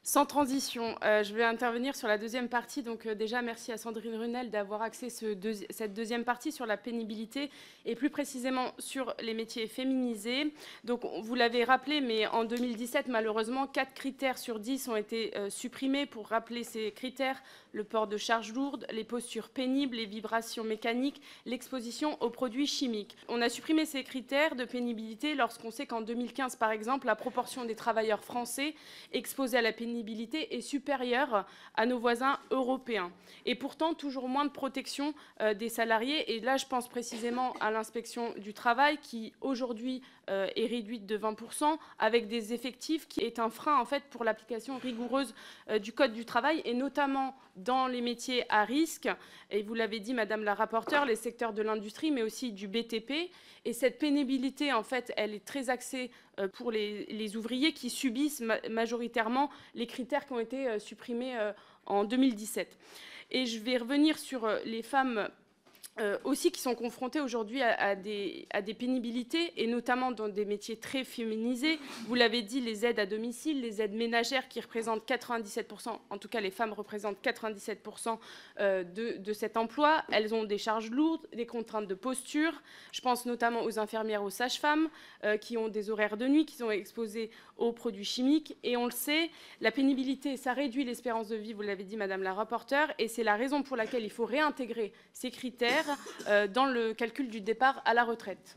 Sans transition, je vais intervenir sur la deuxième partie. Donc déjà, merci à Sandrine Runel d'avoir axé cette deuxième partie sur la pénibilité et plus précisément sur les métiers féminisés. Donc vous l'avez rappelé, mais en 2017, malheureusement, 4 critères sur 10 ont été supprimés. Pour rappeler ces critères: le port de charges lourdes, les postures pénibles, les vibrations mécaniques, l'exposition aux produits chimiques. On a supprimé ces critères de pénibilité lorsqu'on sait qu'en 2015, par exemple, la proportion des travailleurs français exposés à la pénibilité est supérieure à nos voisins européens. Et pourtant, toujours moins de protection des salariés. Et là, je pense précisément à l'inspection du travail qui, aujourd'hui, est réduite de 20%, avec des effectifs qui est un frein, en fait, pour l'application rigoureuse du Code du travail, et notamment dans les métiers à risque. Et vous l'avez dit, Madame la rapporteure, les secteurs de l'industrie, mais aussi du BTP. Et cette pénibilité, en fait, elle est très axée pour les ouvriers qui subissent majoritairement les critères qui ont été supprimés en 2017. Et je vais revenir sur les femmes aussi qui sont confrontées aujourd'hui à des pénibilités, et notamment dans des métiers très féminisés. Vous l'avez dit, les aides à domicile, les aides ménagères qui représentent 97%, en tout cas les femmes représentent 97% de cet emploi. Elles ont des charges lourdes, des contraintes de posture. Je pense notamment aux infirmières, aux sages-femmes qui ont des horaires de nuit, qui sont exposées aux produits chimiques. Et on le sait, la pénibilité, ça réduit l'espérance de vie, vous l'avez dit, Madame la rapporteure, et c'est la raison pour laquelle il faut réintégrer ces critères dans le calcul du départ à la retraite.